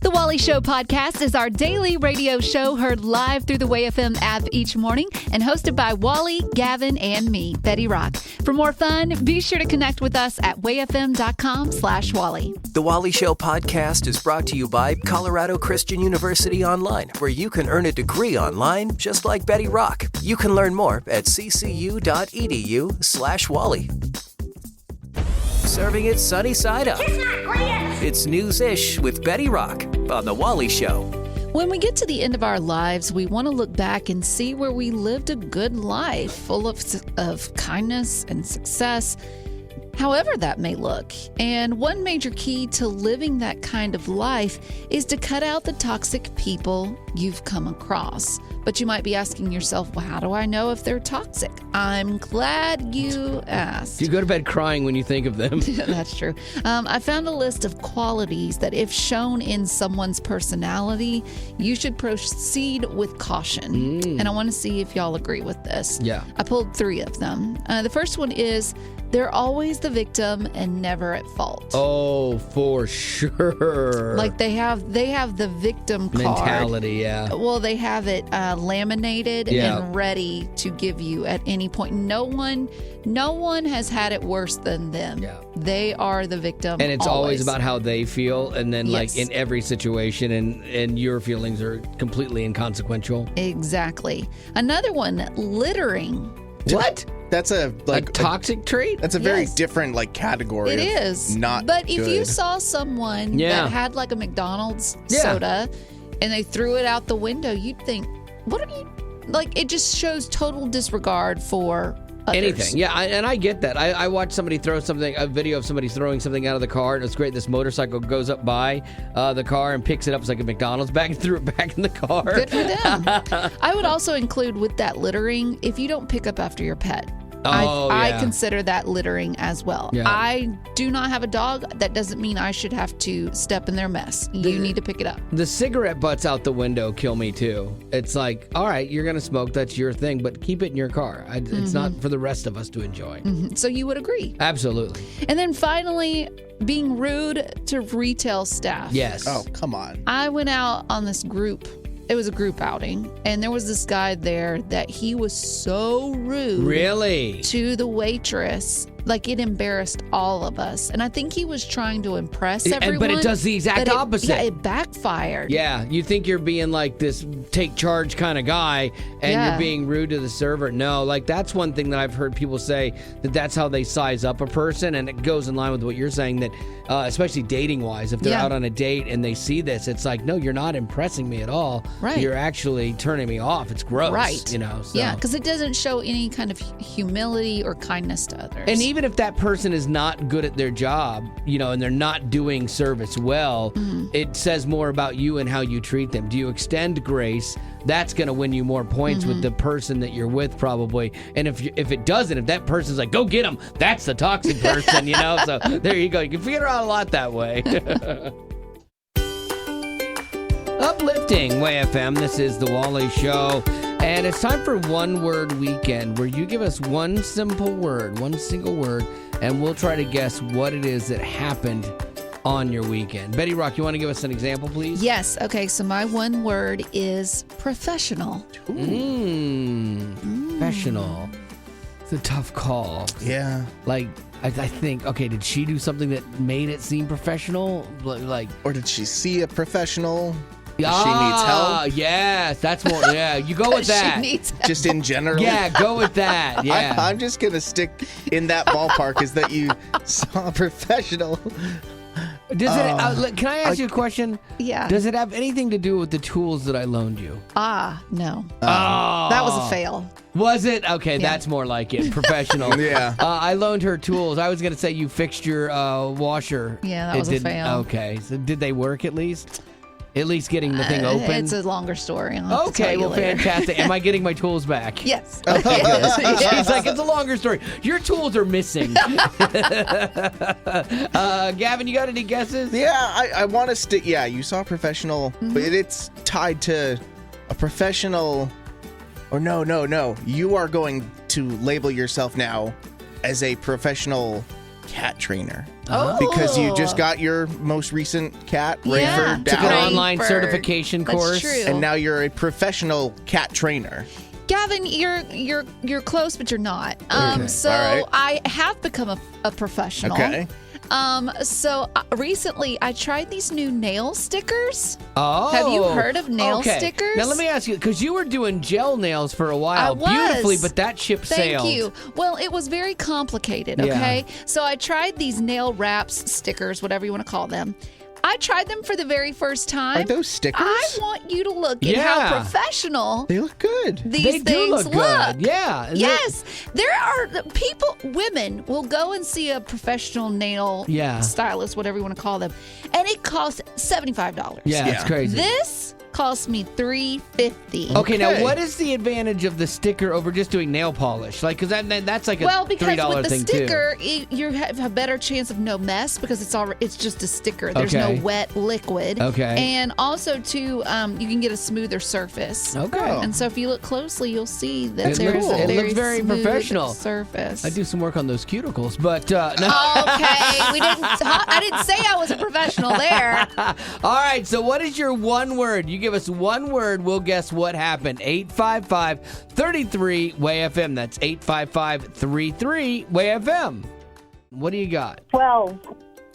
The Wally Show podcast is our daily radio show heard live through the Way FM app each morning and hosted by Wally, Gavin, and me, Betty Rock. For more fun, be sure to connect with us at wayfm.com/Wally. The Wally Show podcast is brought to you by Colorado Christian University Online, where you can earn a degree online just like Betty Rock. You can learn more at ccu.edu/Wally. Serving it sunny side up. It's News-ish with Betty Rock on The Wally Show. When we get to the end of our lives, we want to look back and see where we lived a good life, full of kindness and success, however that may look. And one major key to living that kind of life is to cut out the toxic people you've come across. But you might be asking yourself, well, how do I know if they're toxic? I'm glad you asked. You go to bed crying when you think of them. That's true. I found a list of qualities that, if shown in someone's personality, you should proceed with caution. And I want to see if y'all agree with this. Yeah. I pulled 3 of them. The first one is, they're always the victim and never at fault. Oh, for sure. Like they have the victim card. Mentality, yeah. Well, they have it laminated and ready to give you at any point. No one has had it worse than them. Yeah. They are the victim. And it's always about how they feel, and then like in every situation, and your feelings are completely inconsequential. Exactly. Another one, littering. What? That's a toxic trait? That's a very different category. It is. Not But good. if you saw someone that had like a McDonald's soda and they threw it out the window, you'd think, what are you, like, it just shows total disregard for others. Anything. Yeah, and I get that. I watched somebody throw a video of somebody throwing something out of the car, and it's great. This motorcycle goes up by the car and picks it up. It's like a McDonald's bag and threw it back in the car. Good for them. I would also include with that littering, if you don't pick up after your pet. I consider that littering as well. Yeah. I do not have a dog. That doesn't mean I should have to step in their mess. You need to pick it up. The cigarette butts out the window kill me too. It's like, all right, you're going to smoke. That's your thing. But keep it in your car. It's not for the rest of us to enjoy. So you would agree? Absolutely. And then finally, being rude to retail staff. Yes. Oh, come on. I went out on this group. It was a group outing, and there was this guy there that he was so rude. Really? To the waitress. Like, it embarrassed all of us. And I think he was trying to impress everyone. But it does the exact opposite. Yeah, it backfired. Yeah, you think you're being like this take charge kind of guy, and you're being rude to the server. No, like that's one thing that I've heard people say, that's how they size up a person, and it goes in line with what you're saying, that especially dating-wise, if they're out on a date and they see this, it's like, no, you're not impressing me at all. Right. You're actually turning me off. It's gross. Right. So. Yeah, because it doesn't show any kind of humility or kindness to others. And even if that person is not good at their job, and they're not doing service well, it says more about you and how you treat them. Do you extend grace? That's going to win you more points with the person that you're with, probably. And if it doesn't, if that person's like, go get him, that's the toxic person, So there you go. You can figure out a lot that way. Uplifting Way FM. This is The Wally Show. And it's time for One Word Weekend, where you give us one single word, and we'll try to guess what it is that happened on your weekend. Betty Rock, you want to give us an example, please? Yes. Okay, so my one word is professional. Professional. It's a tough call. Yeah. Like, I think, okay, did she do something that made it seem professional? Or did she see a professional? She needs help. Yes, that's more. Yeah, you go with that. She needs help. Just in general. Yeah, go with that. Yeah, I'm just gonna stick in that ballpark. Is that you saw a professional? Does it? Can I ask you a question? Yeah. Does it have anything to do with the tools that I loaned you? No. That was a fail. Was it? Okay, that's more like it. Professional. Yeah. I loaned her tools. I was gonna say you fixed your washer. Yeah, that was a fail. Okay, so did they work at least? At least getting the thing open? It's a longer story. I'll have to tell you well, later. fantastic. Am I getting my tools back? Yes. Okay, good. She's like, it's a longer story. Your tools are missing. Gavin, you got any guesses? Yeah, I want to stick. Yeah, you saw a professional, but it's tied to a professional. Or no. You are going to label yourself now as a professional cat trainer. Oh. Because you just got your most recent cat, Yeah. Rayford, Took an down, online Rayford. certification That's course. true. and now you're a professional cat trainer. Gavin, you're close, but you're not. Okay. So All right. I have become a professional. Okay. So recently I tried these new nail stickers. Oh. Have you heard of nail okay. stickers? Now let me ask you, because you were doing gel nails for a while, I was. beautifully, but that ship Thank sailed. you. Well, it was very complicated, Yeah. okay? So I tried these nail wraps, stickers, whatever you want to call them. I tried them for the very first time. Are those stickers? I want you to look at Yeah. how professional They look good. these They things do look good. Yeah. And Yes, there are people, women will go and see a professional nail Yeah. stylist, whatever you want to call them, and it costs $75. Yeah, it's Yeah. crazy. This cost me $350. Okay, now Okay. what is the advantage of the sticker over just doing nail polish? Like, because that's like a Well, because $3 with the thing sticker, you have a better chance of no mess because it's just a sticker. There's Okay. no wet liquid. Okay. And also, too, you can get a smoother surface. too. Okay. Oh. And so if you look closely, you'll see that It there's looks- a it very looks very smooth professional. surface. I do some work on those cuticles, but no. Okay, I didn't say I was a professional there. All right, so what is your one word? You give us one word, we'll guess what happened. 855-33-WAY-FM. That's 855-33-WAY-FM. What do you got? 12.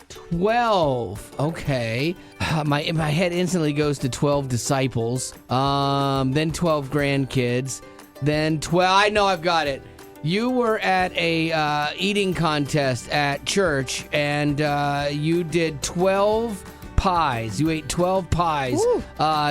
12. Okay. My head instantly goes to 12 disciples. Then 12 grandkids. Then 12. I know I've got it. You were at a eating contest at church, and you did 12 pies. You ate 12 pies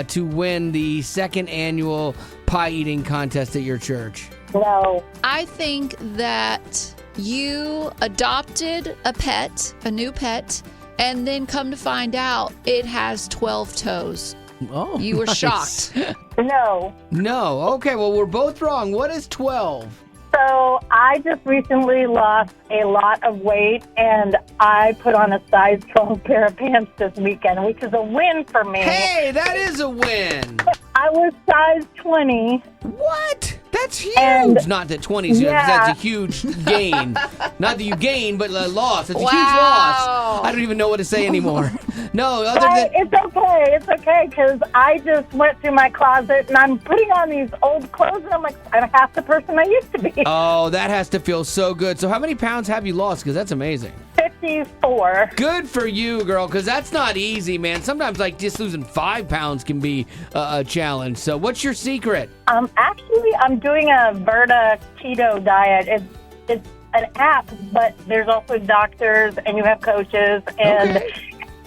to win the second annual pie eating contest at your church. No. I think that you adopted a new pet, and then come to find out it has 12 toes. Oh, You were nice. shocked. No. No. Okay, well, we're both wrong. What is 12? So I just recently lost a lot of weight, and I put on a size 12 pair of pants this weekend, which is a win for me. Hey, that is a win. I was size 20. What? That's huge. And- Not that 20's Yeah. that's a huge gain. Not that you gain, but a loss. It's a huge Wow. loss. I don't even know what to say anymore. No, other But than it's okay. It's okay, because I just went through my closet, and I'm putting on these old clothes, and I'm like, I'm half the person I used to be. oh, that has to feel so good. So how many pounds have you lost? Because that's amazing. 54. Good for you, girl, because that's not easy, man. Sometimes, like, just losing 5 pounds can be a challenge. So what's your secret? Actually, I'm doing a Verta keto diet. It's an app, but there's also doctors, and you have coaches, and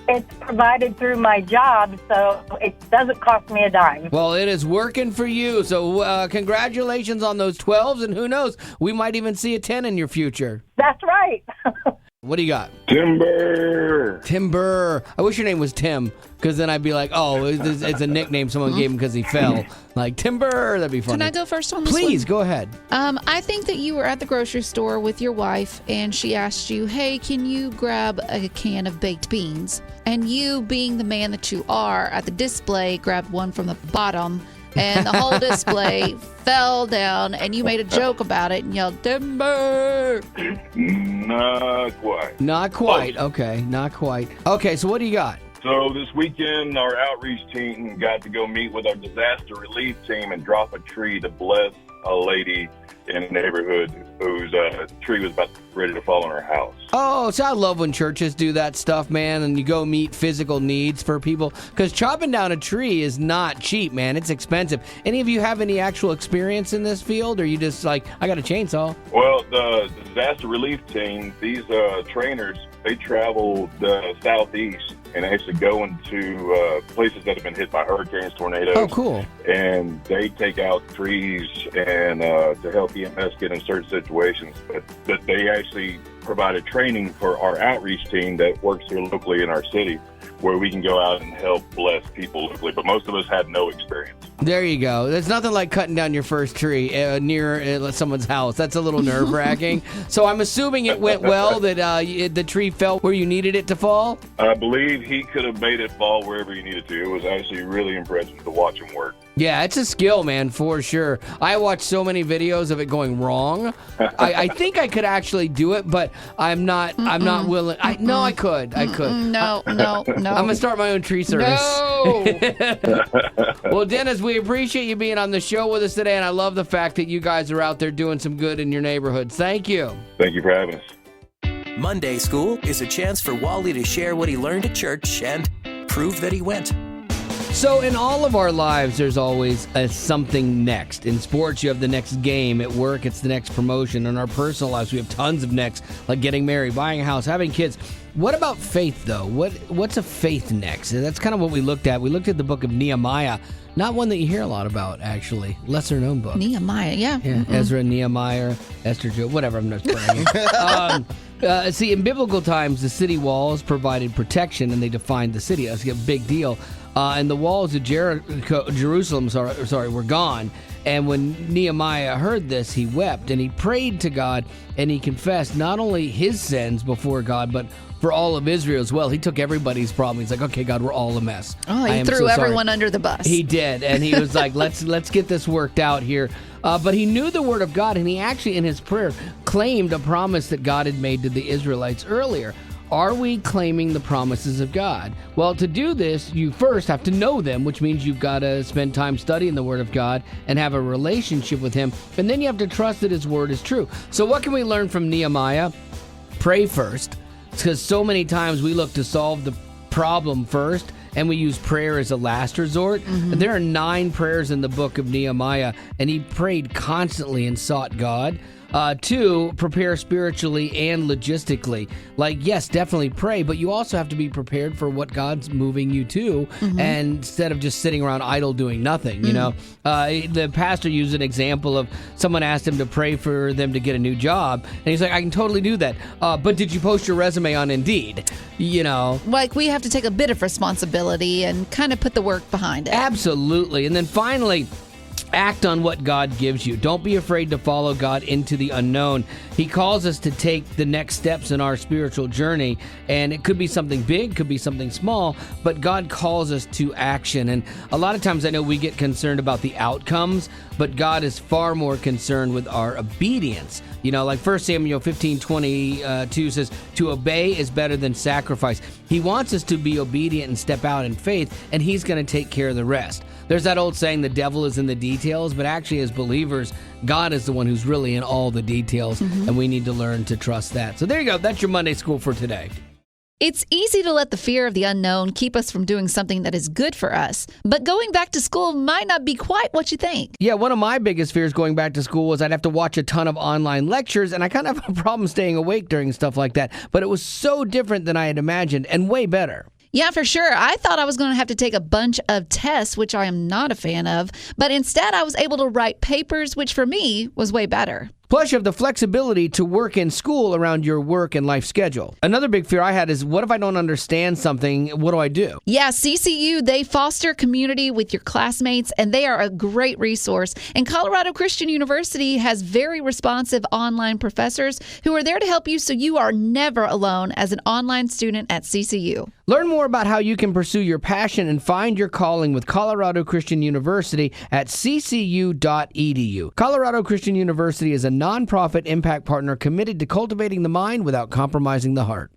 it's provided through my job, so it doesn't cost me a dime. Well, it is working for you. So congratulations on those 12s, and who knows, we might even see a 10 in your future. That's right. What do you got? Timber. Timber. I wish your name was Tim, because then I'd be like, oh, it's a nickname someone gave him because he fell. Like, Timber. That'd be funny. Can I go first on this Please, one? go ahead. I think that you were at the grocery store with your wife, and she asked you, hey, can you grab a can of baked beans? And you, being the man that you are, at the display, grabbed one from the bottom, and the whole display fell down, and you made a joke about it and yelled, Timber! Not quite. Not quite. Okay, not quite. Okay, so what do you got? So this weekend, our outreach team got to go meet with our disaster relief team and drop a tree to bless a lady in a neighborhood whose tree was about ready to fall on her house. Oh, so I love when churches do that stuff, man, and you go meet physical needs for people. Because chopping down a tree is not cheap, man. It's expensive. Any of you have any actual experience in this field, or you just like, I got a chainsaw? Well, the disaster relief team, these trainers, they travel the southeast and actually go into places that have been hit by hurricanes, tornadoes. Oh, cool. And they take out trees and to help EMS get in certain situations. But they actually provided training for our outreach team that works here locally in our city, where we can go out and help bless people locally. But most of us had no experience. There you go. There's nothing like cutting down your first tree near someone's house. That's a little nerve-wracking. So I'm assuming it went well, that the tree fell where you needed it to fall? I believe he could have made it fall wherever he needed to. It was actually really impressive to watch him work. Yeah, it's a skill, man, for sure. I watched so many videos of it going wrong. I think I could actually do it, but I'm not willing. I could. No. I'm gonna start my own tree service. No. Well, Dennis, we appreciate you being on the show with us today, and I love the fact that you guys are out there doing some good in your neighborhoods. Thank you. Thank you for having us. Monday School is a chance for Wally to share what he learned at church and prove that he went. So in all of our lives, there's always a something next. In sports, you have the next game. At work, it's the next promotion. In our personal lives, we have tons of next, like getting married, buying a house, having kids. What about faith, though? What's a faith next? That's kind of what we looked at. We looked at the book of Nehemiah. Not one that you hear a lot about, actually. Lesser-known book. Nehemiah, yeah. Ezra, Nehemiah, Esther, Job, whatever. I'm not bragging. See, in biblical times, the city walls provided protection, and they defined the city. That's a big deal. And the walls of Jerusalem were gone. And when Nehemiah heard this, he wept, and he prayed to God, and he confessed not only his sins before God, but for all of Israel as well. He took everybody's problem. He's like, okay, God, we're all a mess. Oh, he threw everyone under the bus. He did, and he was like, let's get this worked out here. But he knew the word of God, and he actually, in his prayer, claimed a promise that God had made to the Israelites earlier. Are we claiming the promises of God? Well, to do this, you first have to know them, which means you've got to spend time studying the Word of God and have a relationship with Him. And then you have to trust that His Word is true. So what can we learn from Nehemiah? Pray first. Because so many times we look to solve the problem first, and we use prayer as a last resort. And there are 9 prayers in the book of Nehemiah, and he prayed constantly and sought God. 2, prepare spiritually and logistically. Like, yes, definitely pray, but you also have to be prepared for what God's moving you to, and instead of just sitting around idle doing nothing, you know. The pastor used an example of someone asked him to pray for them to get a new job, and he's like, I can totally do that, but did you post your resume on Indeed? You know. Like, we have to take a bit of responsibility and kind of put the work behind it. Absolutely. And then finally, act on what God gives you. Don't be afraid to follow God into the unknown. He calls us to take the next steps in our spiritual journey, and it could be something big, could be something small, but God calls us to action. And a lot of times I know we get concerned about the outcomes, but God is far more concerned with our obedience. You know, like 1 Samuel 15:22 says, to obey is better than sacrifice. He wants us to be obedient and step out in faith, and He's going to take care of the rest. There's that old saying, the devil is in the details, but actually as believers, God is the one who's really in all the details, and we need to learn to trust that. So there you go. That's your Monday School for today. It's easy to let the fear of the unknown keep us from doing something that is good for us, but going back to school might not be quite what you think. Yeah, one of my biggest fears going back to school was I'd have to watch a ton of online lectures, and I kind of have a problem staying awake during stuff like that, but it was so different than I had imagined and way better. Yeah, for sure. I thought I was going to have to take a bunch of tests, which I am not a fan of, but instead I was able to write papers, which for me was way better. Plus, you have the flexibility to work in school around your work and life schedule. Another big fear I had is, what if I don't understand something? What do I do? Yeah, CCU, they foster community with your classmates, and they are a great resource. And Colorado Christian University has very responsive online professors who are there to help you so you are never alone as an online student at CCU. Learn more about how you can pursue your passion and find your calling with Colorado Christian University at ccu.edu. Colorado Christian University is a nonprofit impact partner committed to cultivating the mind without compromising the heart.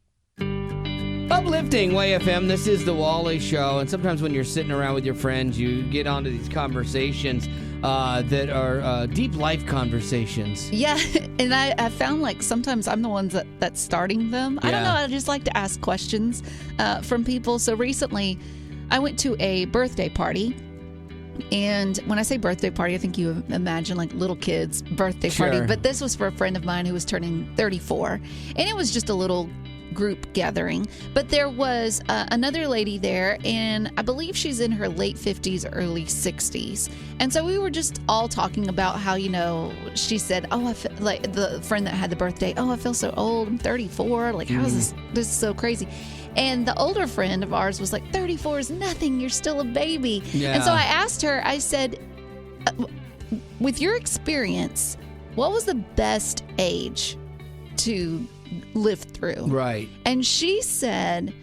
Uplifting YFM, this is the Wally Show, and sometimes when you're sitting around with your friends, you get onto these conversations that are deep life conversations. Yeah, and I found like sometimes I'm the ones that's starting them. I don't know, I just like to ask questions from people. So recently, I went to a birthday party. And when I say birthday party, I think you imagine like little kids' birthday party. But this was for a friend of mine who was turning 34. And it was just a little group gathering, but there was another lady there, and I believe she's in her late 50s, early 60s. And so we were just all talking about how, she said, oh, I feel like the friend that had the birthday, oh, I feel so old. I'm 34. Like, how is this? This is so crazy. And the older friend of ours was like, 34 is nothing. You're still a baby. Yeah. And so I asked her, I said, with your experience, what was the best age to live through? Right. And she said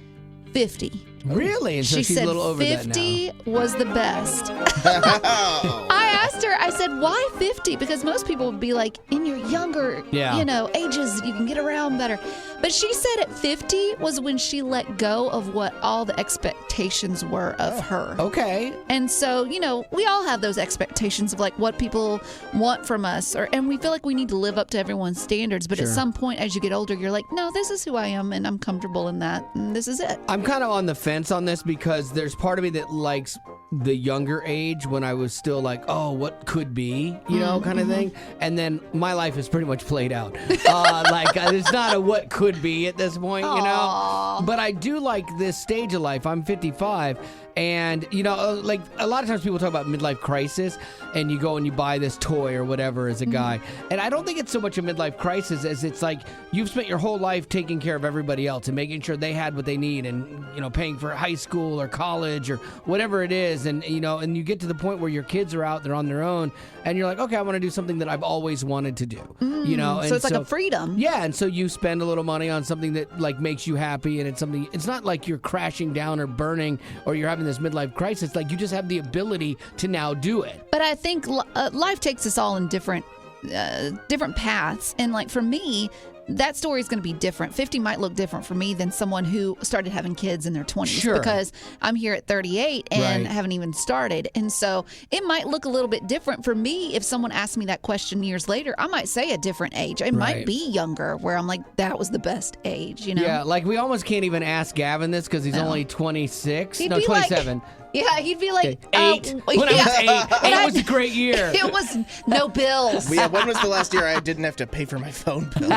50. Really? And so She she's said a little over that now. 50 was the best. I asked her, I said, why 50? Because most people would be like, in your younger, ages, you can get around better. But she said at 50 was when she let go of what all the expectations were of her. Okay. And so, we all have those expectations of like what people want from us, and we feel like we need to live up to everyone's standards. But Sure. at some point, as you get older, you're like, no, this is who I am, and I'm comfortable in that, and this is it. I'm kind of on the fence on this because there's part of me that likes the younger age when I was still like, oh, what could be, kind of thing. And then my life is pretty much played out. It's not a what could be at this point, But I do like this stage of life. I'm 55. And, like a lot of times people talk about midlife crisis and you go and you buy this toy or whatever as a guy. And I don't think it's so much a midlife crisis as it's like you've spent your whole life taking care of everybody else and making sure they had what they need and, paying for high school or college or whatever it is. And, and you get to the point where your kids are out, they're on their own and you're like, okay, I want to do something that I've always wanted to do, And so it's like a freedom. Yeah. And so you spend a little money on something that like makes you happy. And it's not like you're crashing down or burning or you're having this midlife crisis. Like you just have the ability to now do it. But I think life takes us all in different paths. And like for me, that story is going to be different. 50 might look different for me than someone who started having kids in their 20s. Sure. Because I'm here at 38 and Right. haven't even started. And so it might look a little bit different for me. If someone asked me that question years later, I might say a different age. It might Right. be younger, where I'm like, that was the best age, Yeah, like we almost can't even ask Gavin this because he's No. only 26. He'd No, be like- 27. Yeah, he'd be like, Eight. When I was eight, it was a great year. It was no bills. Yeah, when was the last year I didn't have to pay for my phone bill?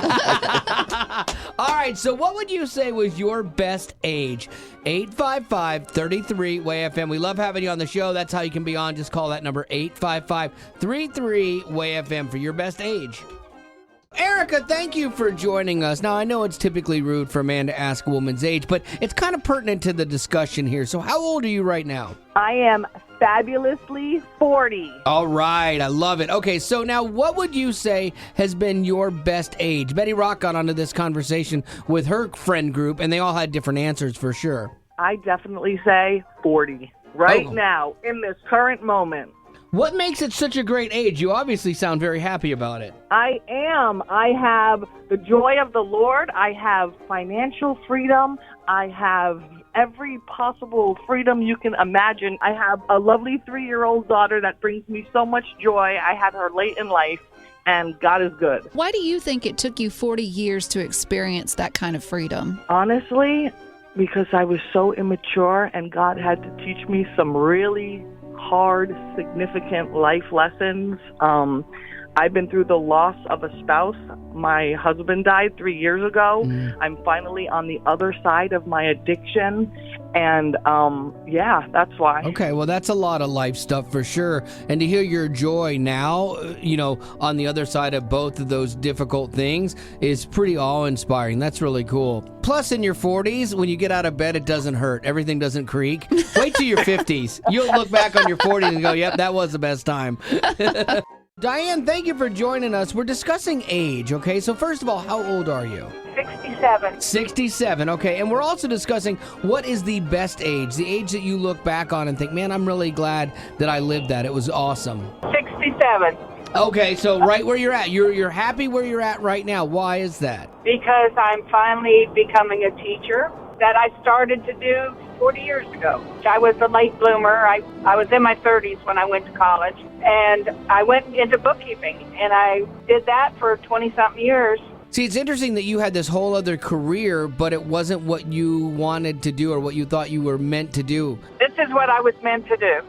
All right, so what would you say was your best age? 855-33-WAY-FM. We love having you on the show. That's how you can be on. Just call that number, 855-33-WAY-FM for your best age. Erica, thank you for joining us. Now, I know it's typically rude for a man to ask a woman's age, but it's kind of pertinent to the discussion here. So how old are you right now? I am fabulously 40. All right, I love it. Okay, so now what would you say has been your best age? Betty Rock got onto this conversation with her friend group, and they all had different answers for sure. I definitely say 40. Right Oh. now, in this current moment. What makes it such a great age? You obviously sound very happy about it. I am. I have the joy of the Lord. I have financial freedom. I have every possible freedom you can imagine. I have a lovely 3-year-old daughter that brings me so much joy. I had her late in life, and God is good. Why do you think it took you 40 years to experience that kind of freedom? Honestly, because I was so immature, and God had to teach me some really hard, significant life lessons. I've been through the loss of a spouse. My husband died 3 years ago. I'm finally on the other side of my addiction. And yeah, that's why. Okay, well, that's a lot of life stuff for sure. And to hear your joy now, on the other side of both of those difficult things is pretty awe-inspiring. That's really cool. Plus, in your 40s, when you get out of bed, it doesn't hurt. Everything doesn't creak. Wait till your 50s. You'll look back on your 40s and go, yep, that was the best time. Diane, thank you for joining us. We're discussing age, okay? So first of all, how old are you? 67. 67, okay. And we're also discussing what is the best age, the age that you look back on and think, man, I'm really glad that I lived that. It was awesome. 67. Okay, so right where you're at. You're happy where you're at right now. Why is that? Because I'm finally becoming a teacher that I started to do 40 years ago. I was a late bloomer. I was in my 30s when I went to college, and I went into bookkeeping, and I did that for 20-something years. See, it's interesting that you had this whole other career, but it wasn't what you wanted to do or what you thought you were meant to do. This is what I was meant to do.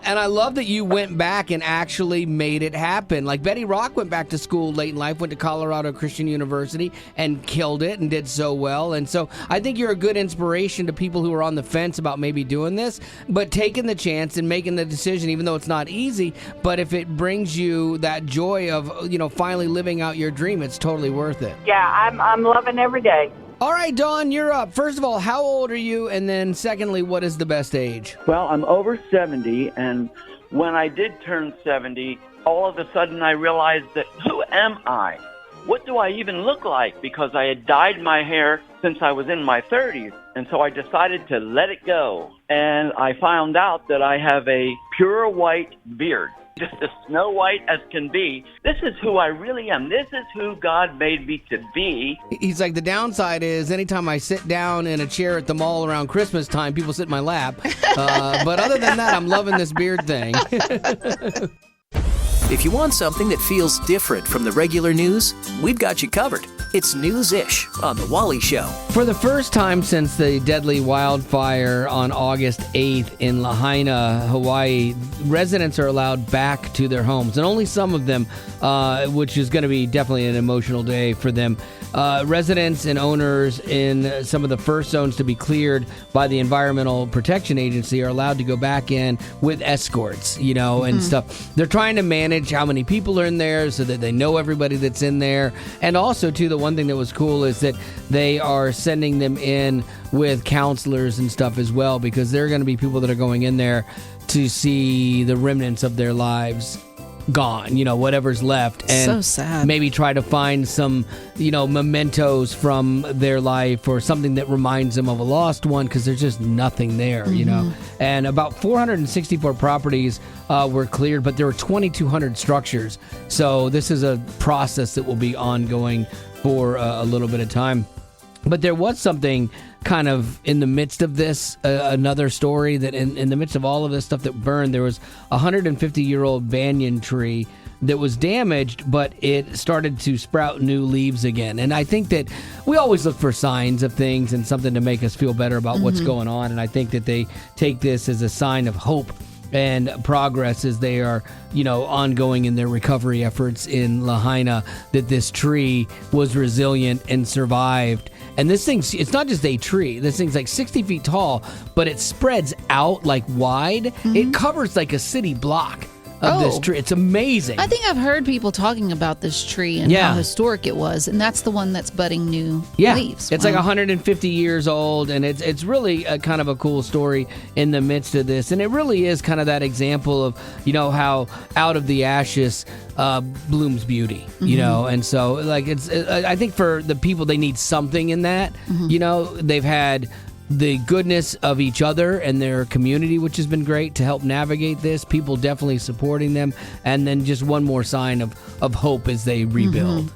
And I love that you went back and actually made it happen. Like Betty Rock went back to school late in life, went to Colorado Christian University and killed it and did so well. And so I think you're a good inspiration to people who are on the fence about maybe doing this, but taking the chance and making the decision, even though it's not easy. But if it brings you that joy of, finally living out your dream, it's totally worth it. Yeah, I'm loving every day. All right, Dawn, you're up. First of all, how old are you? And then secondly, what is the best age? Well, I'm over 70, and when I did turn 70, all of a sudden I realized that who am I? What do I even look like? Because I had dyed my hair since I was in my 30s, and so I decided to let it go. And I found out that I have a pure white beard, just as snow white as can be. This is who I really am. This is who God made me to be. He's like, the downside is anytime I sit down in a chair at the mall around Christmas time, people sit in my lap. But other than that, I'm loving this beard thing. If you want something that feels different from the regular news, we've got you covered. It's News-ish on The Wally Show. For the first time since the deadly wildfire on August 8th in Lahaina, Hawaii, residents are allowed back to their homes, and only some of them, which is going to be definitely an emotional day for them. Residents and owners in some of the first zones to be cleared by the Environmental Protection Agency are allowed to go back in with escorts, and stuff. They're trying to manage how many people are in there so that they know everybody that's in there. And also, too, the one thing that was cool is that they are sending them in with counselors and stuff as well, because there are going to be people that are going in there to see the remnants of their lives gone, whatever's left, and so sad. Maybe try to find some, mementos from their life or something that reminds them of a lost one, because there's just nothing there, And about 464 properties were cleared, but there were 2,200 structures. So this is a process that will be ongoing for a little bit of time. But there was something kind of in the midst of this, another story that in the midst of all of this stuff that burned, there was a 150-year-old banyan tree that was damaged, but it started to sprout new leaves again. And I think that we always look for signs of things and something to make us feel better about what's going on. And I think that they take this as a sign of hope and progress as they are, ongoing in their recovery efforts in Lahaina, that this tree was resilient and survived. And this thing, it's not just a tree. This thing's like 60 feet tall, but it spreads out like wide. It covers like a city block of this tree. It's amazing. I think I've heard people talking about this tree and how historic it was, and that's the one that's budding new leaves. It's like 150 years old, and it's really a kind of a cool story in the midst of this. And it really is kind of that example of, how out of the ashes blooms beauty, and so like I think for the people, they need something in that. They've had the goodness of each other and their community, which has been great to help navigate this. People definitely supporting them. And then just one more sign of hope as they rebuild.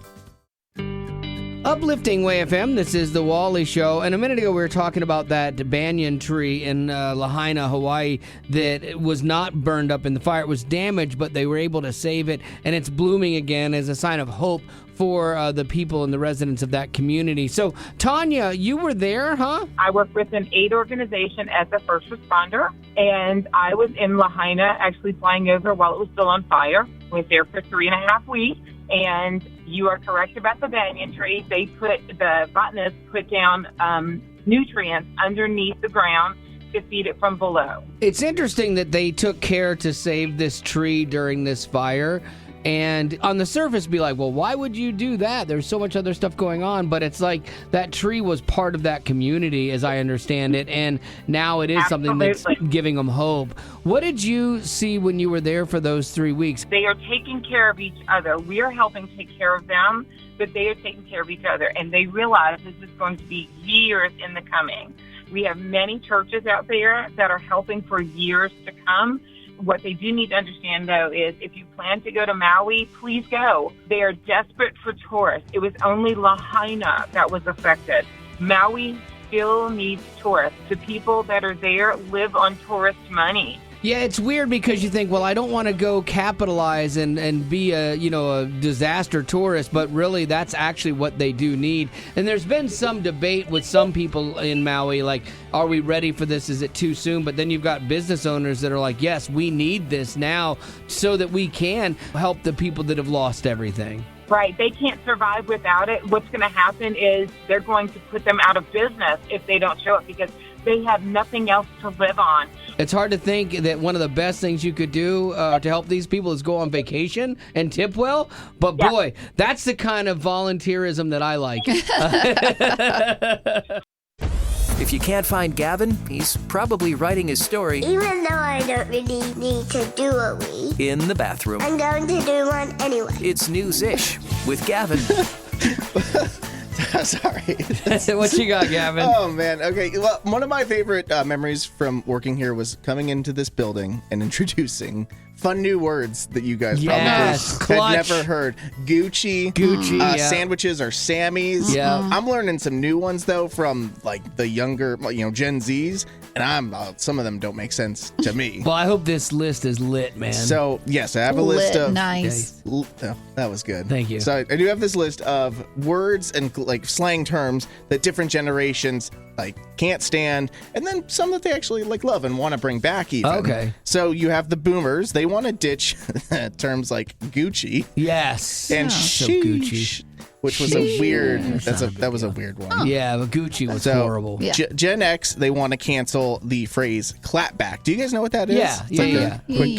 Uplifting Way FM, this is The Wally Show. And a minute ago, we were talking about that banyan tree in Lahaina, Hawaii, that was not burned up in the fire. It was damaged, but they were able to save it. And it's blooming again as a sign of hope for the people and the residents of that community. So, Tanya, you were there, huh? I work with an aid organization as a first responder, and I was in Lahaina actually flying over while it was still on fire. I was there for 3.5 weeks, and you are correct about the banyan tree. The botanists put down nutrients underneath the ground to feed it from below. It's interesting that they took care to save this tree during this fire. And on the surface, be like, well, why would you do that? There's so much other stuff going on. But it's like that tree was part of that community, as I understand it. And now it is something that's giving them hope. What did you see when you were there for those 3 weeks? They are taking care of each other. We are helping take care of them, but they are taking care of each other. And they realize this is going to be years in the coming. We have many churches out there that are helping for years to come. What they do need to understand, though, is if you plan to go to Maui, please go. They are desperate for tourists. It was only Lahaina that was affected. Maui still needs tourists. The people that are there live on tourist money. Yeah, it's weird because you think, well, I don't want to go capitalize and be a disaster tourist, but really that's actually what they do need. And there's been some debate with some people in Maui, like, are we ready for this? Is it too soon? But then you've got business owners that are like, yes, we need this now so that we can help the people that have lost everything. Right. They can't survive without it. What's going to happen is they're going to put them out of business if they don't show up because they have nothing else to live on. It's hard to think that one of the best things you could do to help these people is go on vacation and tip well. But boy, that's the kind of volunteerism that I like. If you can't find Gavin, he's probably writing his story Even though I don't really need to do a week, in the bathroom. I'm going to do one anyway. It's News-ish with Gavin. Sorry. What you got, Gavin? Oh, man. Okay. Well, one of my favorite memories from working here was coming into this building and introducing fun new words that you guys probably had never heard. Gucci. Sandwiches are Sammy's. Yeah. I'm learning some new ones, though, from like the younger, Gen Zs. And some of them don't make sense to me. Well, I hope this list is lit, man. So, yes, I have a list of... Nice. Oh, that was good. Thank you. So, I do have this list of words and like slang terms that different generations like can't stand, and then some that they actually like love and want to bring back even. Okay. So, you have the boomers. They want to ditch terms like Gucci. Yes. And So sheesh, Gucci. which was a weird... That was a weird one. Yeah, but Gucci was horrible. Yeah. Gen X, they want to cancel the phrase clapback. Do you guys know what that is? Yeah. When quick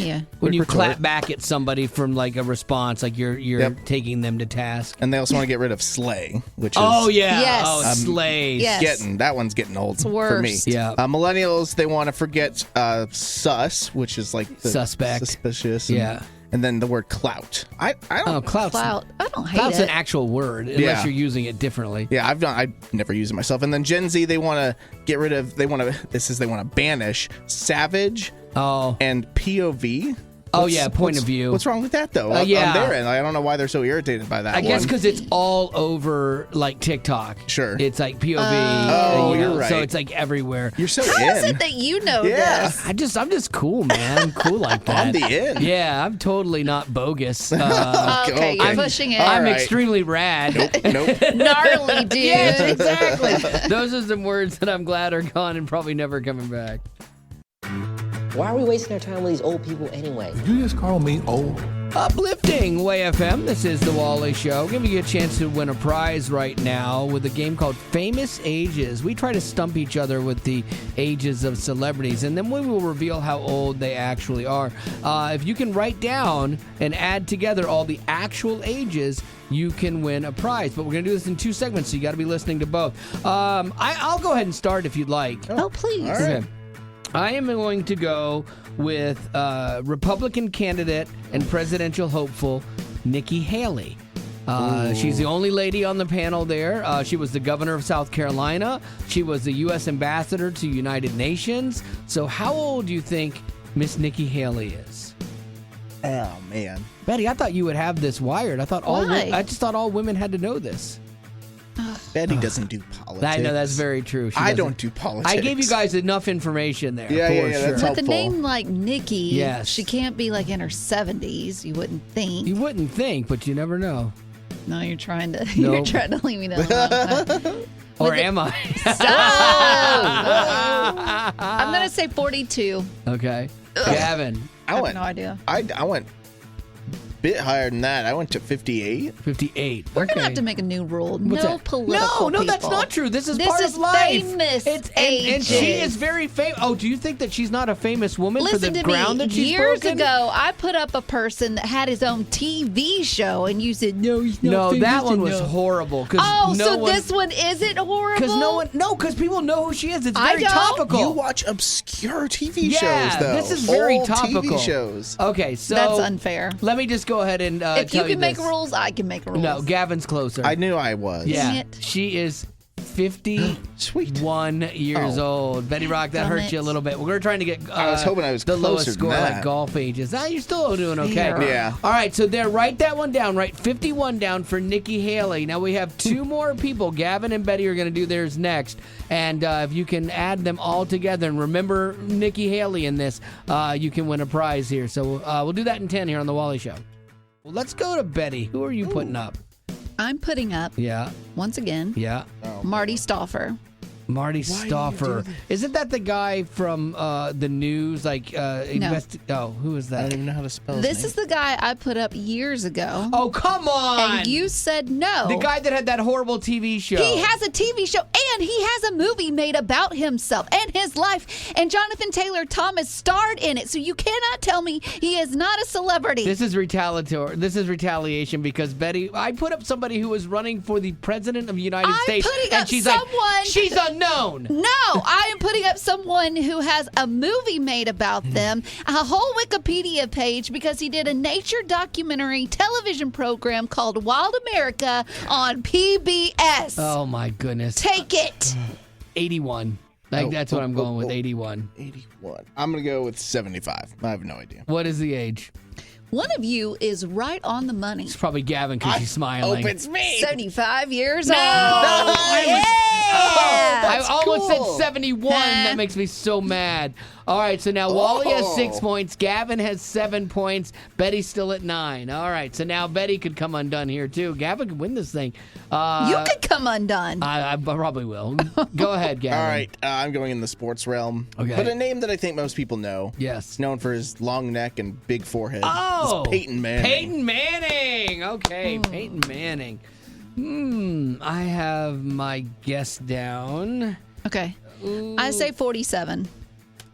you retort. clap back at somebody from like a response, like you're taking them to task. And they also want to get rid of slay, which is... Oh, yeah. Yes. Oh, slays. Yes. That one's getting old for me. worst. Yeah. Millennials, they want to forget sus, which is like the Suspect. suspicious. Yeah. And then the word clout. I don't. Clout's Clout. I don't hate Clout's it. an actual word, unless you're using it differently. Yeah, I never use it myself. And then Gen Z, they want to get rid of. They want to banish savage. Oh. And POV. Point of view. What's wrong with that, though? On their end, I don't know why they're so irritated by that. I guess because it's all over like TikTok. Sure. It's like POV. You're right. So it's like everywhere. You're so How in. is it that you know this? I'm just cool, man. I'm cool like that. On the in. Yeah, I'm totally not bogus. Okay, you're I'm pushing it. I'm right. extremely rad. Nope. Gnarly, dude. Yes, exactly. Those are some words that I'm glad are gone and probably never coming back. Why are we wasting our time with these old people anyway? Did you just call me old? Uplifting Way FM. This is the Wally Show. Giving you a chance to win a prize right now with a game called Famous Ages. We try to stump each other with the ages of celebrities, and then we will reveal how old they actually are. If you can write down and add together all the actual ages, you can win a prize. But we're going to do this in 2 segments, so you got to be listening to both. I'll go ahead and start if you'd like. Oh, please. All right. Okay. I am going to go with Republican candidate and presidential hopeful Nikki Haley. She's the only lady on the panel there. She was the governor of South Carolina. She was the U.S. ambassador to United Nations. So how old do you think Miss Nikki Haley is? Oh, man. Betty, I thought you would have this wired. I Why? just thought all women had to know this. Betty doesn't do politics. I know that's very true. She I doesn't. don't do politics. I gave you guys enough information there. Yeah, for yeah, sure. that's With helpful. a name like Nikki, Yes. she can't be like in her 70s. You wouldn't think. You wouldn't think, but you never know. No, you're trying to. Nope. You're trying to leave me down. Or am I? I'm gonna say 42. Okay. Gavin. I have no idea. I went a bit higher than that. I went to 58. 58. We're gonna have to make a new rule. What's no that? political. No, that's people. not true. This is This part is of life. famous and ages. she is very famous. Oh, do you think that she's not a famous woman Listen for the to ground me. that she's Years broken? ago, I put up a person that had his own TV show, and you said, "No, he's not." No, famous that one was enough." horrible. Oh, so this one isn't horrible? Because people know who she is. It's I very don't. topical. You watch obscure TV Yeah, shows, though. this is very Old topical. TV shows. Okay, so That's unfair. let me just go ahead and If you tell can make this. rules, I can make rules. No, Gavin's closer. I knew I was. Yeah, Dang it. she is 51 years old. Betty Rock, that hurt you a little bit. We're trying to get I was hoping I was the lowest closer score than that. like golf ages. You're still doing okay. Yeah. All right, so there, write that one down. Write 51 down for Nikki Haley. Now we have 2 more people. Gavin and Betty are going to do theirs next. And if you can add them all together and remember Nikki Haley in this, you can win a prize here. So we'll do that in 10 here on The Wally Show. Well, let's go to Betty. Who are you putting up? I'm putting up, once again, Marty Stauffer. Marty Stauffer. Isn't that the guy from the news? Like, who is that? I don't even know how to spell his This name. is the guy I put up years ago. Oh, come on! And you said no. The guy that had that horrible TV show. He has a TV show, and he has a movie made about himself and his life. And Jonathan Taylor Thomas starred in it, so you cannot tell me he is not a celebrity. This is retaliatory. This is retaliation because Betty, I put up somebody who was running for the president of the United States, and she's like, she's unknown. No, I am putting up someone who has a movie made about them, a whole Wikipedia page, because he did a nature documentary television program called Wild America on PBS. Oh, my goodness. Take it. 81. That's what I'm going with, 81. 81. I'm going to go with 75. I have no idea. What is the age? One of you is right on the money. It's probably Gavin because she's smiling. Hope it's me. 75 years old. I almost said 71. That makes me so mad. All right, so now Wally has 6 points. Gavin has 7 points. Betty's still at 9. All right, so now Betty could come undone here, too. Gavin could win this thing. You could come undone. I probably will. Go ahead, Gavin. All right, I'm going in the sports realm. Okay. But a name that I think most people know. Yes. He's known for his long neck and big forehead. Oh. It's Peyton Manning. Peyton Manning. Okay, Peyton Manning. I have my guess down. Okay. I say 47.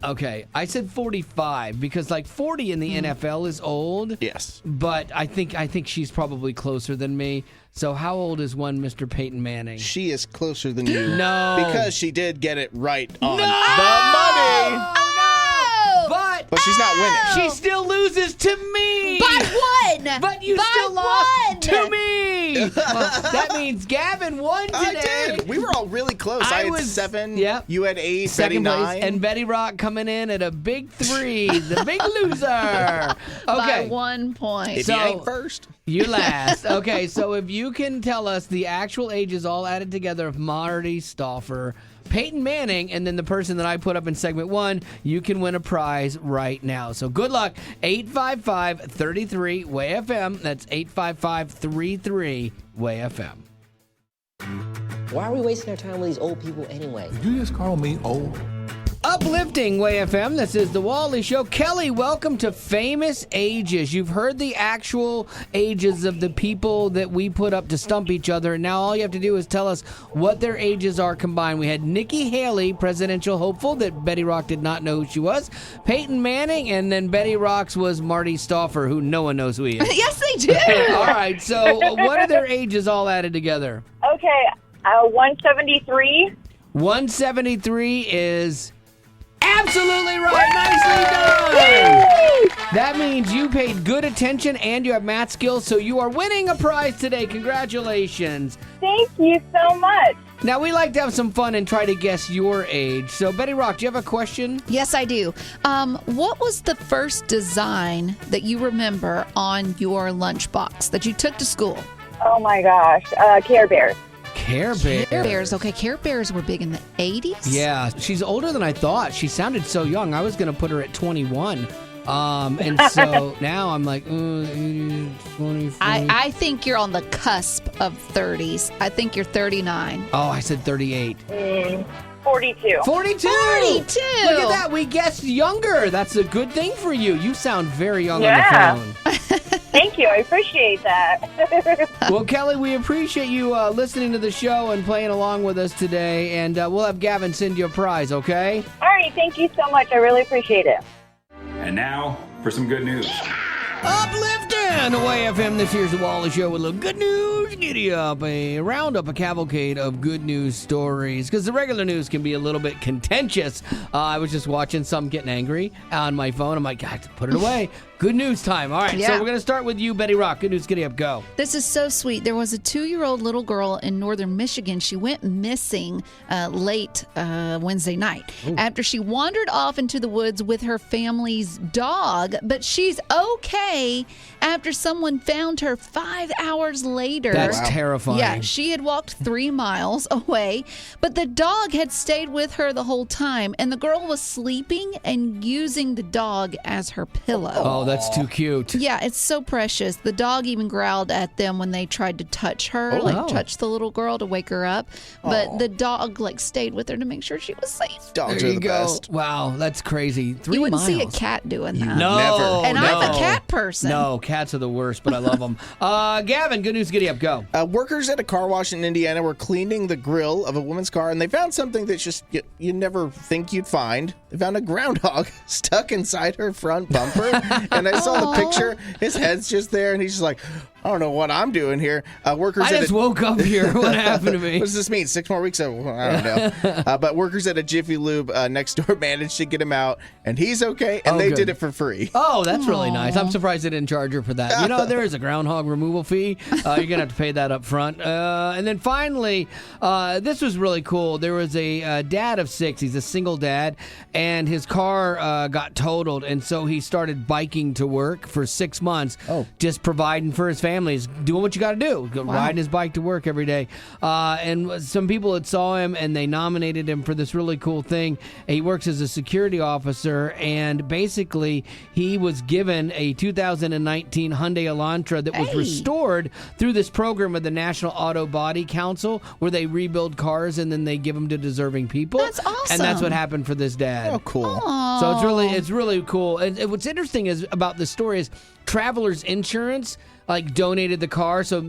Okay, I said 45 because like 40 in the NFL is old. Yes. But I think she's probably closer than me. So how old is one Mr. Peyton Manning? She is closer than you. No. Because she did get it right on the money. Oh, But she's not winning. She still loses to me. By one. But you still lost to me. Well, that means Gavin won today. I did. We were all really close. I had 7. Yep. You had 8. Second Betty place, 9. and Betty Rock coming in at a big 3, the big loser. Okay. By 1 point. If you ain't first. You last. Okay, so if you can tell us the actual ages all added together of Marty Stauffer, Peyton Manning, and then the person that I put up in segment 1, you can win a prize right now. So good luck. 855-33-WAY-FM. That's 855-33-WAY-FM. Why are we wasting our time with these old people anyway? Did you just call me old? Uplifting WAY-FM. This is The Wally Show. Kelly, welcome to Famous Ages. You've heard the actual ages of the people that we put up to stump each other, and now all you have to do is tell us what their ages are combined. We had Nikki Haley, presidential hopeful, that Betty Rock did not know who she was, Peyton Manning, and then Betty Rock's was Marty Stauffer, who no one knows who he is. Yes, they do. All right, so what are their ages all added together? Okay, 173. 173 is... absolutely right. Nicely done. That means you paid good attention and you have math skills, so you are winning a prize today. Congratulations. Thank you so much. Now, we like to have some fun and try to guess your age. So, Betty Rock, do you have a question? Yes, I do. What was the first design that you remember on your lunchbox that you took to school? Oh, my gosh. Care Bears. Care Bears. Care Bears. Okay, Care Bears were big in the 80s. Yeah, she's older than I thought. She sounded so young. I was going to put her at 21. And so now I'm like, 20. I think you're on the cusp of 30s. I think you're 39. Oh, I said 38. 42. 42! 42! Look at that. We guessed younger. That's a good thing for you. You sound very young on the phone. Thank you. I appreciate that. Well, Kelly, we appreciate you listening to the show and playing along with us today. And we'll have Gavin send you a prize, okay? All right. Thank you so much. I really appreciate it. And now for some good news. Uplifting WAY-FM. This here's the Wally Show with a little good news. Giddy Up, a roundup, a cavalcade of good news stories. Because the regular news can be a little bit contentious. I was just watching some getting angry on my phone. I'm like, God, put it away. Good news time. All right, so we're going to start with you, Betty Rock. Good news, Giddy Up, go. This is so sweet. There was a 2-year-old little girl in northern Michigan. She went missing late Wednesday night after she wandered off into the woods with her family's dog. But she's okay after someone found her 5 hours later. That's terrifying. Yeah, she had walked 3 miles away, but the dog had stayed with her the whole time, and the girl was sleeping and using the dog as her pillow. Oh, that's too cute. Yeah, it's so precious. The dog even growled at them when they tried to touch her, touch the little girl to wake her up. But the dog stayed with her to make sure she was safe. Dogs are the best. Wow, that's crazy. 3 You wouldn't miles. see a cat doing that. No, Never. And I'm a cat person. No, cats are the worst, but I love them. Gavin, good news, Giddy Up, go. Workers at a car wash in Indiana were cleaning the grill of a woman's car, and they found something that just you never think you'd find. They found a groundhog stuck inside her front bumper, and I saw the picture. His head's just there, and he's just like, I don't know what I'm doing here. Workers I just woke up here. What happened to me? What does this mean? 6 more weeks? I don't know. But workers at a Jiffy Lube next door managed to get him out, and he's okay, and they did it for free. Oh, that's really nice. I'm surprised they didn't charge her for that. You know, there is a groundhog removal fee. You're going to have to pay that up front. And then finally, this was really cool. There was a dad of 6. He's a single dad, and his car got totaled, and so he started biking to work for 6 months, just providing for his family. He's doing what you got to do, riding his bike to work every day. And some people had saw him, and they nominated him for this really cool thing. He works as a security officer, and basically he was given a 2019 Hyundai Elantra that was restored through this program of the National Auto Body Council, where they rebuild cars and then they give them to deserving people. That's awesome. And that's what happened for this dad. Oh, cool. So it's really cool. And what's interesting is about this story is Travelers Insurance donated the car. So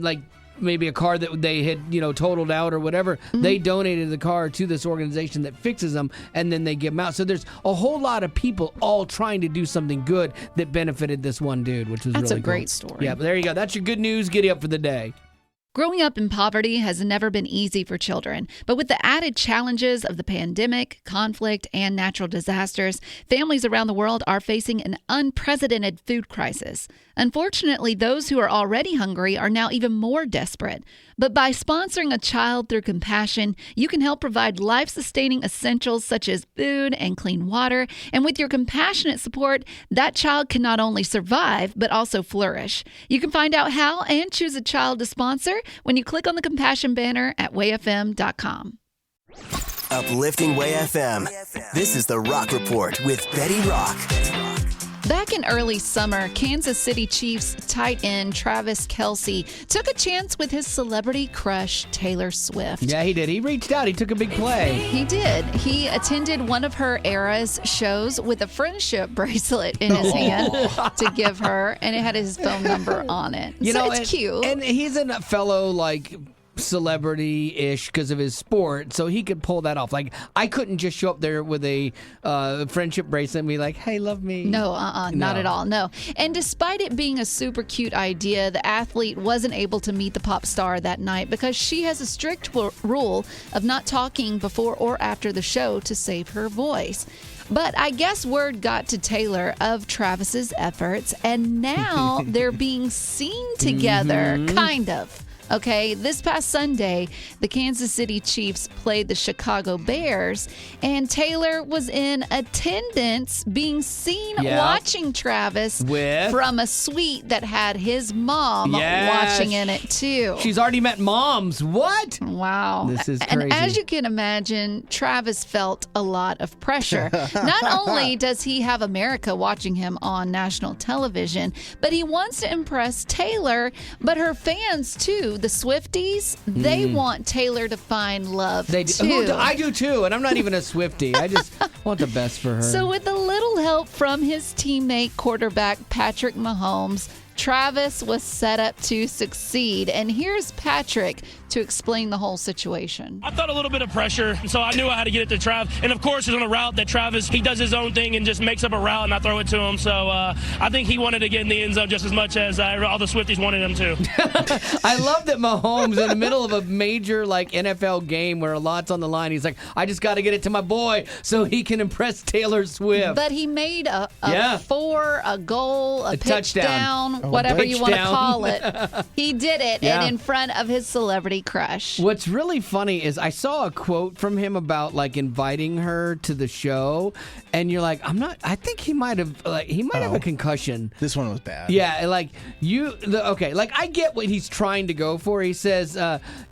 maybe a car that they had totaled out or whatever, they donated the car to this organization that fixes them, and then they give them out. So there's a whole lot of people all trying to do something good that benefited this one dude, which was That's really a great cool. story. Yeah, but there you go. That's your good news. Giddy Up for the day. Growing up in poverty has never been easy for children, but with the added challenges of the pandemic, conflict, and natural disasters, families around the world are facing an unprecedented food crisis. Unfortunately, those who are already hungry are now even more desperate. But by sponsoring a child through compassion, you can help provide life-sustaining essentials such as food and clean water. And with your compassionate support, that child can not only survive, but also flourish. You can find out how and choose a child to sponsor when you click on the compassion banner at wayfm.com. Uplifting Way FM. This is the Rock Report with Betty Rock. Back in early summer, Kansas City Chiefs tight end Travis Kelce took a chance with his celebrity crush, Taylor Swift. Yeah, he did. He reached out. He took a big play. He did. He attended one of her era's shows with a friendship bracelet in his hand to give her, and it had his phone number on it. It's cute. And he's a fellow, celebrity-ish because of his sport, so he could pull that off. I couldn't just show up there with a friendship bracelet and be like, hey, love me. No, not at all, no. And despite it being a super cute idea, the athlete wasn't able to meet the pop star that night because she has a strict rule of not talking before or after the show to save her voice. But I guess word got to Taylor of Travis's efforts, and now they're being seen together, kind of. Okay, this past Sunday, the Kansas City Chiefs played the Chicago Bears, and Taylor was in attendance being seen watching Travis from a suite that had his mom watching in it, too. She's already met moms. What? Wow. This is crazy. And as you can imagine, Travis felt a lot of pressure. Not only does he have America watching him on national television, but he wants to impress Taylor, but her fans, too. The Swifties, they want Taylor to find love, too. I do, too, and I'm not even a Swiftie. I just want the best for her. So with a little help from his teammate quarterback Patrick Mahomes, Travis was set up to succeed. And here's Patrick to explain the whole situation. I felt a little bit of pressure, so I knew I had to get it to Trav. And of course, it's on a route that Travis, he does his own thing and just makes up a route, and I throw it to him. So I think he wanted to get in the end zone just as much as all the Swifties wanted him to. I love that Mahomes, in the middle of a major NFL game where a lot's on the line, he's like, I just got to get it to my boy so he can impress Taylor Swift. But he made a goal, a touchdown, whatever you want to call it. He did it, and in front of his celebrity crush. What's really funny is I saw a quote from him about inviting her to the show, and you're like, I think he might have have a concussion. This one was bad. Yeah, I get what he's trying to go for. He says,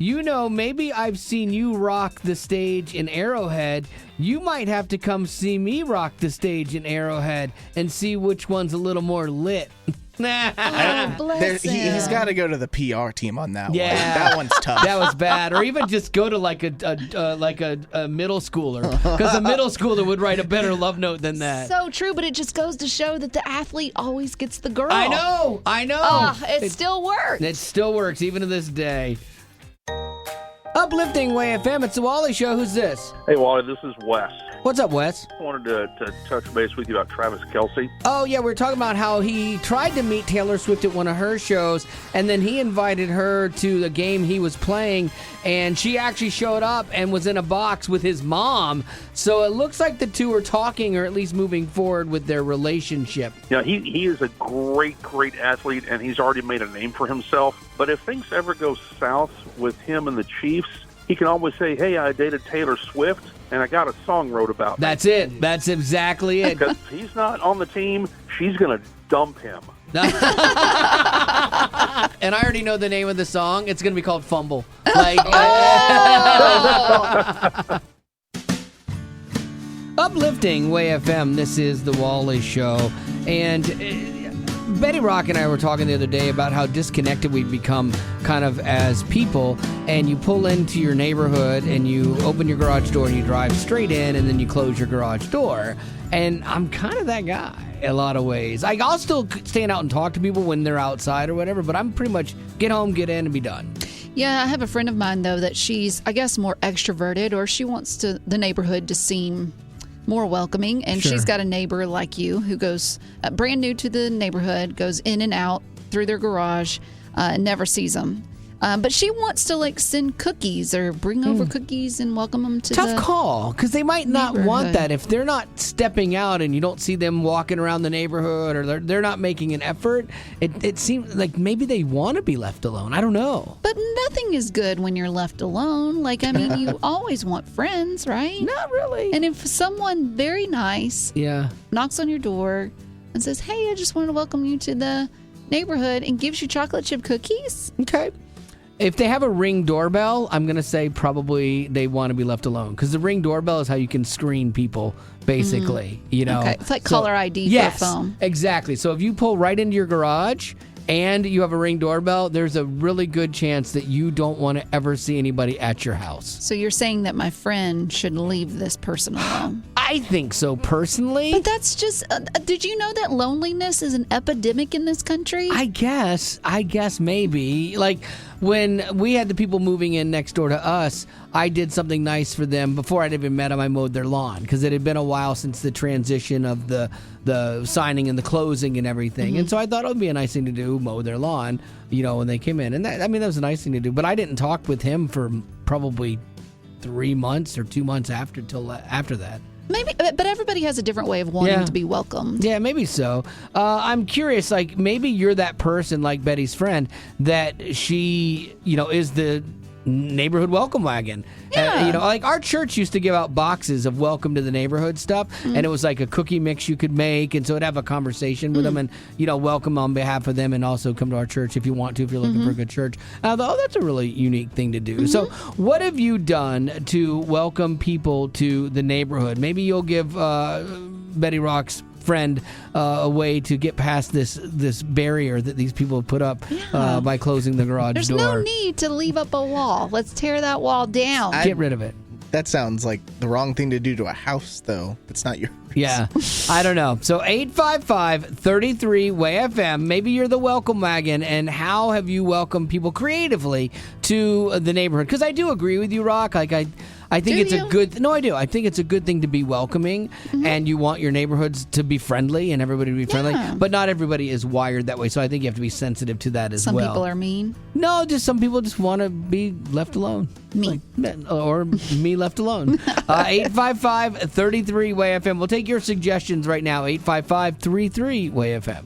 maybe I've seen you rock the stage in Arrowhead. You might have to come see me rock the stage in Arrowhead and see which one's a little more lit. Bless him. He's got to go to the PR team on that one. Yeah, that one's tough. That was bad. Or even just go to a middle schooler, because a middle schooler would write a better love note than that. So true, but it just goes to show that the athlete always gets the girl. I know. It still works. It still works, even to this day. Uplifting Way FM, it's the Wally Show. Who's this? Hey, Wally, this is Wes. What's up, Wes? I wanted to touch base with you about Travis Kelce. Oh, yeah, we're talking about how he tried to meet Taylor Swift at one of her shows, and then he invited her to the game he was playing, and she actually showed up and was in a box with his mom. So it looks like the two are talking, or at least moving forward with their relationship. Yeah, he is a great athlete, and he's already made a name for himself. But if things ever go south with him and the Chiefs, he can always say, hey, I dated Taylor Swift, and I got a song wrote about me. That's it. That's exactly it. Because if he's not on the team, she's going to dump him. And I already know the name of the song. It's going to be called Fumble. Uplifting Way FM. This is the Wally Show. And Betty Rock and I were talking the other day about how disconnected we've become kind of as people, and you pull into your neighborhood and you open your garage door and you drive straight in and then you close your garage door. And I'm kind of that guy in a lot of ways. I'll still stand out and talk to people when they're outside or whatever, but I'm pretty much get home, get in, and be done. Yeah, I have a friend of mine, though, that she's, I guess, more extroverted, or she wants the neighborhood to seem more welcoming, and she's got a neighbor like you who goes brand new to the neighborhood, goes in and out through their garage, and never sees them. But she wants to send cookies or bring over cookies and welcome them to Tough call, because they might not want that if they're not stepping out and you don't see them walking around the neighborhood, or they're not making an effort. It seems like maybe they want to be left alone. I don't know. But nothing is good when you're left alone. You always want friends, right? Not really. And if someone very nice knocks on your door and says, hey, I just wanted to welcome you to the neighborhood, and gives you chocolate chip cookies. Okay. If they have a Ring doorbell, I'm going to say probably they want to be left alone, because the Ring doorbell is how you can screen people, basically. Okay. It's like caller ID for a phone. Exactly. So if you pull right into your garage and you have a Ring doorbell, there's a really good chance that you don't want to ever see anybody at your house. So you're saying that my friend should leave this person alone? I think so, personally. But that's just, did you know that loneliness is an epidemic in this country? I guess maybe. When we had the people moving in next door to us, I did something nice for them. Before I'd even met them, I mowed their lawn, because it had been a while since the transition of the signing and the closing and everything. And so I thought it would be a nice thing to do, mow their lawn, when they came in. And that was a nice thing to do. But I didn't talk with him for probably 3 months or 2 months after that. Maybe, but everybody has a different way of wanting to be welcomed. Yeah, maybe so. I'm curious, maybe you're that person, like Betty's friend, that she, is the neighborhood welcome wagon. Yeah. Our church used to give out boxes of welcome to the neighborhood stuff, and it was like a cookie mix you could make, and so it'd have a conversation with them and, welcome on behalf of them, and also come to our church if you want to, if you're looking for a good church. I thought, that's a really unique thing to do. So what have you done to welcome people to the neighborhood? Maybe you'll give Betty Rock's friend a way to get past this barrier that these people have put up by closing the garage door. There's no need to leave up a wall. Let's tear that wall down. Get rid of it. That sounds like the wrong thing to do to a house, though. That's not yours. Yeah, I don't know. So 855-33-WAY-FM. Maybe you're the welcome wagon, and how have you welcomed people creatively to the neighborhood? Because I do agree with you, Rock. Like I think it's a good. No, I do. I think it's a good thing to be welcoming, and you want your neighborhoods to be friendly and everybody to be friendly. But not everybody is wired that way, so I think you have to be sensitive to that as well. Some people are mean. No, just some people just want to be left alone. Me. Or me left alone. 855-33-WAY-FM. We'll take your suggestions right now. 855-33-WAY-FM.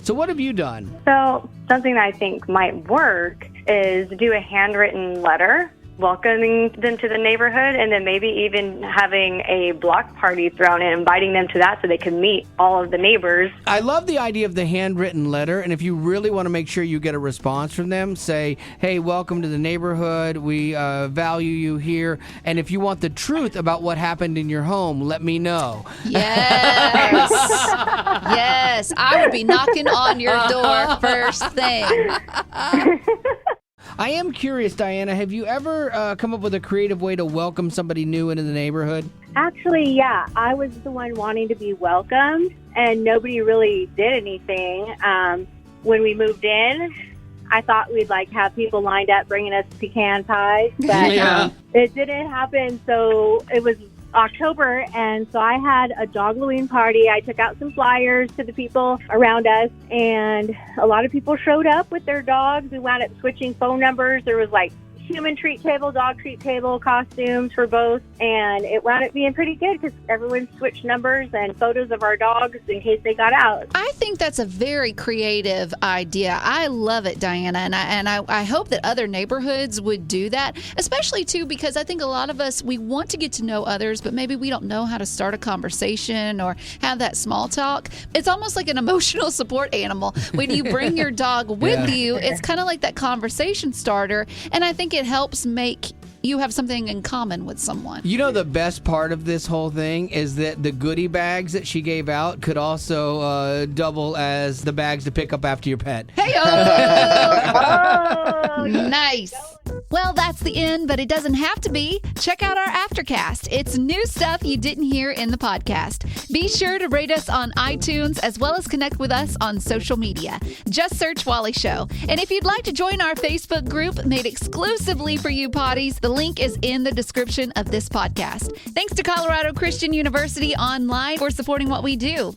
So what have you done? So something that I think might work is do a handwritten letter welcoming them to the neighborhood, and then maybe even having a block party thrown in, inviting them to that so they can meet all of the neighbors. I love the idea of the handwritten letter, and if you really want to make sure you get a response from them, say, hey, welcome to the neighborhood, we value you here, and if you want the truth about what happened in your home, let me know. Yes. Yes, I would be knocking on your door first thing. I am curious, Diana, have you ever come up with a creative way to welcome somebody new into the neighborhood? Actually, yeah. I was the one wanting to be welcomed, and nobody really did anything. When we moved in, I thought we'd have people lined up bringing us pecan pies, but it didn't happen. So it was October, and so I had a dog Halloween party. I took out some flyers to the people around us, and a lot of people showed up with their dogs. We wound up switching phone numbers. There was human treat table, dog treat table, costumes for both, and it wound up being pretty good because everyone switched numbers and photos of our dogs in case they got out. I think that's a very creative idea. I love it, Diana, and I hope that other neighborhoods would do that, especially too because I think a lot of us, we want to get to know others, but maybe we don't know how to start a conversation or have that small talk. It's almost like an emotional support animal. When you bring your dog with you, it's kind of like that conversation starter, and I think it helps make you have something in common with someone. You know, the best part of this whole thing is that the goodie bags that she gave out could also double as the bags to pick up after your pet. Hey-oh! Nice. Well, that's the end, but it doesn't have to be. Check out our Aftercast. It's new stuff you didn't hear in the podcast. Be sure to rate us on iTunes as well as connect with us on social media. Just search Wally Show. And if you'd like to join our Facebook group made exclusively for you potties, the link is in the description of this podcast. Thanks to Colorado Christian University Online for supporting what we do.